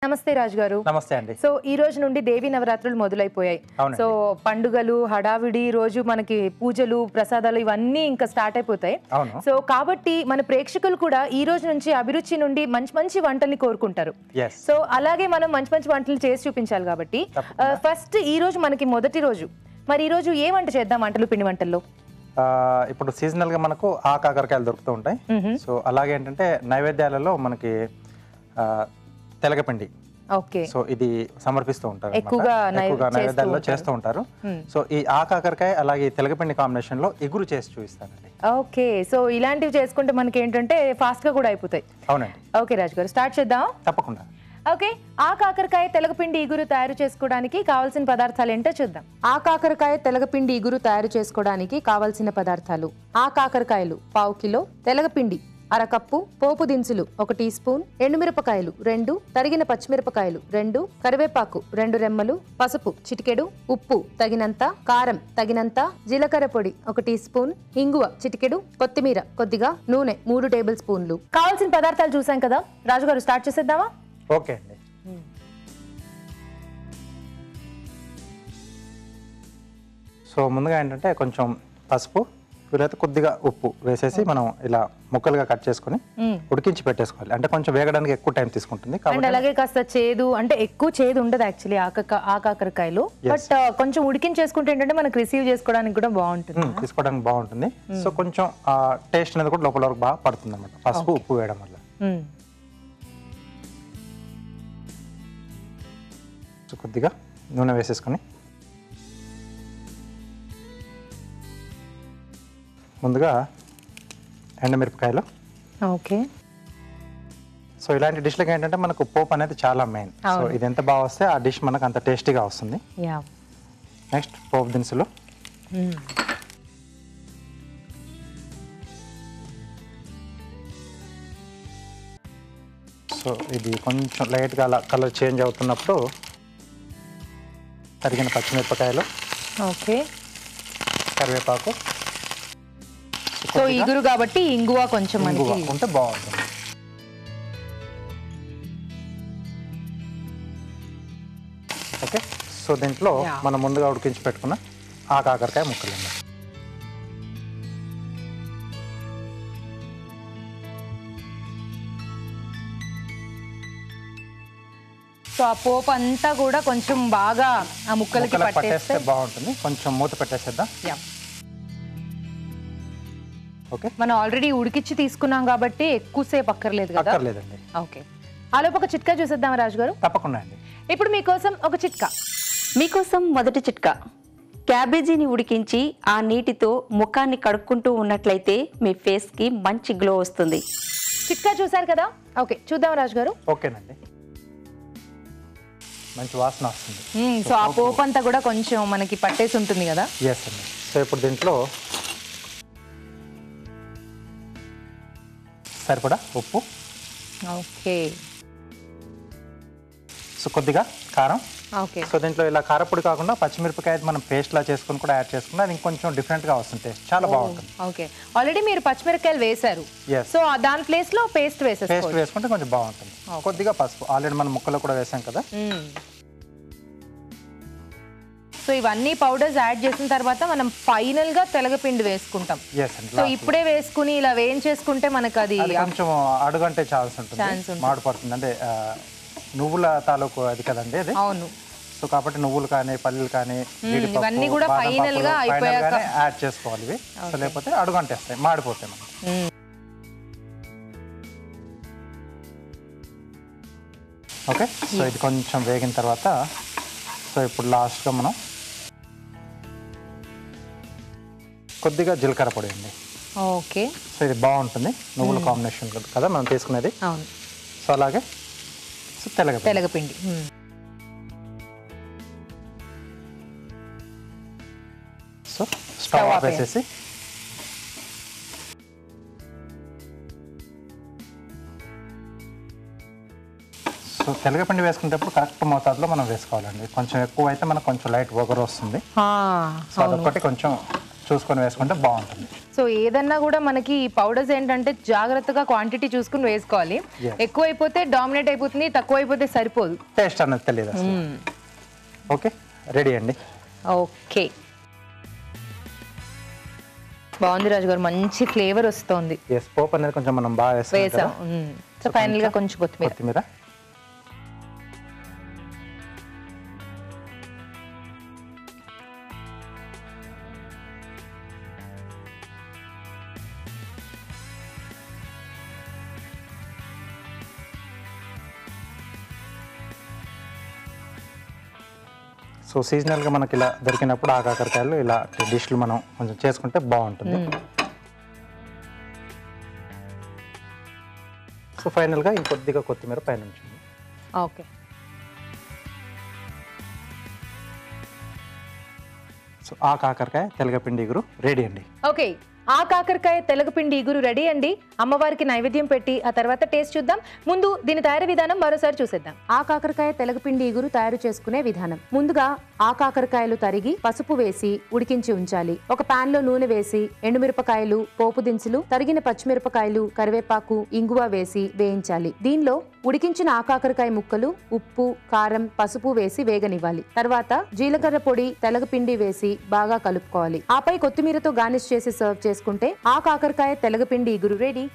నమస్తే రాజు గారు. నమస్తే అండి. సో ఈ రోజు నుండి దేవి నవరాత్రులు మొదలైపోయాయి. సో పండుగలు హడావిడి రోజు మనకి పూజలు ప్రసాదాలు ఇవన్నీ ఇంకా స్టార్ట్ అయిపోతాయి. సో కాబట్టి మన ప్రేక్షకులు కూడా ఈ రోజు నుంచి అభిరుచి నుండి మంచి మంచి వంటల్ని కోరుకుంటారు. సో అలాగే మనం మంచి మంచి వంటలు చేసి చూపించాలి కాబట్టి ఫస్ట్ ఈ రోజు మనకి మొదటి రోజు. మరి ఈ రోజు ఏ వంట చేద్దాం వంటలు పిండి వంటల్లో? ఇప్పుడు సీజనల్ గా మనకు ఆ కాకరకాయలు దొరుకుతూ ఉంటాయి. సో అలాగే ఏంటంటే నైవేద్యాలలో మనకి తెలగపిండి, సో ఇది సమర్పిస్తూ ఉంటారు, ఎక్కువగా నైవేద్యాల్లో చేస్తూ ఉంటారు. సో ఈ ఆ కాకరకాయ అలాగే తెలగపిండి కాంబినేషన్ లో ఎగురు చేసి చూపిస్తానండి. ఓకే, సో ఇలాంటివి చేసుకుంటే మనకి ఏంటంటే ఫాస్ట్ గా కూడా అయిపోతాయి. అవునండి. ఓకే రాజు గారు, స్టార్ట్ చేద్దాం. తప్పకుండా. ఓకే, ఆ కాకరకాయ తెలగపిండి ఇగురు తయారు చేసుకోవడానికి కావాల్సిన పదార్థాలు ఏంటో చూద్దాం. ఆ కాకరకాయ తెలగపిండి ఇగురు తయారు చేసుకోవడానికి కావాల్సిన పదార్థాలు: ఆ కాకరకాయలు 1/2 కిలో, తెలగపిండి 1/2 కప్పు, పోపు దినుసులు 1 టీ స్పూన్, ఎండుమిరపకాయలు 2, తరిగిన పచ్చిమిరపకాయలు 2, కరివేపాకు 2 రెమ్మలు, పసుపు చిటికెడు, ఉప్పు తగినంత, కారం తగినంత, జీలకర్ర పొడి 1 టీ స్పూన్, ఇంగువ చిటికెడు, కొత్తిమీర కొద్దిగా, నూనె 3 టేబుల్ స్పూన్లు. కావాల్సిన పదార్థాలు చూసాం కదా రాజుగారు, స్టార్ట్ చేసేద్దామా? ఓకే అండి. సో ముందుగా ఏంటంటే కొంచెం పసుపు, వీలైతే కొద్దిగా ఉప్పు వేసేసి మనం ఇలా ముక్కలుగా కట్ చేసుకుని ఉడికించి పెట్టేసుకోవాలి. అంటే కొంచెం వేగడానికి ఎక్కువ టైం తీసుకుంటుంది. అలాగే కాస్త చేదు, అంటే ఎక్కువ చేదు ఉండదు యాక్చువల్లీ ఆ కాకరకాయలు, బట్ కొంచెం ఉడికించేసుకుంటే ఏంటంటే మనకు రిసీవ్ చేసుకోవడానికి కూడా బాగుంటుంది, తీసుకోవడానికి బాగుంటుంది. సో కొంచెం టేస్ట్ అనేది కూడా లోపల వరకు బాగా పడుతుంది అన్నమాట పసుపు ఉప్పు వేయడం వల్ల. సో కొద్దిగా నూనె వేసేసుకొని ముందుగా ఎండుమిరపకాయలు. ఓకే, సో ఇలాంటి డిష్లకి ఏంటంటే మనకు పోపు అనేది చాలా మెయిన్. సో ఇది ఎంత బాగా వస్తే ఆ డిష్ మనకు అంత టేస్టీగా వస్తుంది. నెక్స్ట్ పోపు దినుసులు, సో ఇది కొంచెం లైట్గా అలా కలర్ చేంజ్ అవుతున్నప్పుడు తరిగిన పచ్చిమిరపకాయలు, ఓకే, కరివేపాకు. సో ఇగురు కాబట్టి ఇంగువ కొంచెం ఉంటే బాగుంటుంది. ఓకే, సో దీంట్లో మనం ముందుగా ఉడికించి పెట్టుకున్న ఆ కాకరకాయ ముక్కలు ఉన్నాయి. సో ఆ పోపు అంతా కూడా కొంచెం బాగా ఆ ముక్కలకి పట్టేస్తే బాగుంటుంది. కొంచెం మూత పెట్టేసేద్దాం. ఓకే, మనం ఆల్రెడీ ఉడికిచ్చి తీసుకున్నాం కాబట్టి ఎక్కువసేపు అక్కర్లేదు కదా? అక్కర్లేదండి. ఓకే, ఆలోపు ఒక చిట్కా చూసేద్దాం రాజు గారు. తప్పకుండా అండి. ఇప్పుడు మీకోసం ఒక చిట్కా. మీకోసం మొదటి చిట్కా: క్యాబేజీని ఉడికించి ఆ నీటితో ముఖాన్ని కడుక్కుంటూ ఉన్నట్లయితే మీ ఫేస్ కి మంచి గ్లో వస్తుంది. చిట్కా చూసారు కదా? ఓకే, చూద్దాం రాజు గారు. ఓకేనండి, మంచి వాసన వస్తుంది. సో ఆ పోపు అంతా కూడా కొంచెం మనకి పట్టేసి ఉంటుంది కదా? ఎస్ అండి. సో ఇప్పుడు దీంట్లో సరిపడా ఉప్పు, ఓకే, సో కొద్దిగా కారం. ఓకే, సో దీంట్లో ఇలా కారపొడి కాకుండా పచ్చిమిరపకాయ మనం పేస్ట్ లా చేసుకుని కూడా యాడ్ చేసుకున్నా అది ఇంకొంచెం డిఫరెంట్ గా వస్తుంది, టేస్ట్ చాలా బాగుంటుంది. ఓకే, ఆల్రెడీ మీరు పచ్చిమిరపకాయలు వేశారు, సో దాని ప్లేస్ లో పేస్ట్ వేసుకుంటే కొంచెం బాగుంటుంది. కొద్దిగా పసుపు, ఆల్రెడీ మనం ముక్కలో కూడా వేసాం కదా. సో ఇవన్నీ పౌడర్స్ యాడ్ చేసిన తర్వాత మనం ఫైనల్ గా తెలగపిండి వేసుకుంటాం. సో ఇప్పుడే వేసుకుని ఇలా వేయించేసుకుంటే మనకు అది కొంచెం అడుగంటే ఛాన్స్ ఉంటుంది, మాడిపోతుంది. అంటే నువ్వుల తాలూకు అది కదండి అది. అవును. సో కాబట్టి నువ్వులు కానీ పల్లీలు కానీ ఇవన్నీ కూడా ఫైనల్ గా యాడ్ చేసుకోవాలి ఇవి. సో లేకపోతే అడుగంటేస్తాయి, మాడిపోతాయి మనం. ఓకే, సో ఇది కొంచెం వేగిన తర్వాత సో ఇప్పుడు లాస్ట్గా మనం కొద్దిగా జీలకర్ర పొడి అండి. ఓకే, సో ఇది బాగుంటుంది, నువ్వుల కాంబినేషన్ కదా మనం తీసుకునేది. అవును. సో అలాగే సో తెలగపిండి. సో స్టవ్ ఆఫ్ వేసేసి సో తెలగపిండి వేసుకునేటప్పుడు కరెక్ట్ మోతాదులో మనం వేసుకోవాలండి. కొంచెం ఎక్కువ అయితే మనకు కొంచెం లైట్ ఒగరు వస్తుంది. సో అదొకటి కొంచెం చూసుకొని వేసుకుంటే బాగుంటుంది. సో ఏదన్నా కూడా మనకి పౌడర్స్ ఏంటంటే జాగ్రత్తగా క్వాంటిటీ చూసుకుని వేసుకోవాలి. ఎక్కువ అయిపోతే డామినేట్ అయిపోతుంది, తక్కువ అయిపోతే సరిపోదు, టేస్ట్ అన్నది తెలియదు అసలు. ఓకే, రెడీ అండి. ఓకే, బాగుంది రాజు గారు, మంచి ఫ్లేవర్ వస్తుంది. ఎస్, పోపు అనేది కొంచెం మనం బాగా వేసాం. సో ఫైనల్ గా కొంచెం కొత్తిమీర. సో సీజనల్గా మనకి ఇలా దొరికినప్పుడు ఆ కాకరకాయలు ఇలా డిష్లు మనం కొంచెం చేసుకుంటే బాగుంటుంది. సో ఫైనల్గా ఇంకొద్దిగా కొత్తిమీర పైన ఉంచండి. ఓకే, సో ఆ కాకరకాయ తెలగపిండి ఇగురు రెడీ అండి. ఓకే, ఆ కాకరకాయ తెలగపిండి ఇగురు రెడీ అండి. అమ్మవారికి నైవేద్యం పెట్టి ఆ తర్వాత టేస్ట్ చూద్దాం. ముందు దీని తయారీ విధానం మరోసారి చూసేద్దాం. ఆ కాకరకాయ తెలగపిండి ఇగురు తయారు చేసుకునే విధానం. ముందుగా ఆ కాకరకాయలు తరిగి పసుపు వేసి ఉడికించి ఉంచాలి. ఒక పాన్ లో నూనె వేసి ఎండుమిరపకాయలు, పోపు దినుసులు, తరిగిన పచ్చిమిరపకాయలు, కరివేపాకు, ఇంగువ వేసి వేయించాలి. దీనిలో ఉడికించిన ఆ కాకరకాయ ముక్కలు, ఉప్పు, కారం, పసుపు వేసి వేగనివ్వాలి. తర్వాత జీలకర్ర పొడి, తెలగపిండి వేసి బాగా కలుపుకోవాలి. ఆపై కొత్తిమీరతో గార్నిష్ చేసి సర్వ్ చేసుకుంటే ఆ కాకరకాయ తెలగపిండి ఇగురు రెడీ.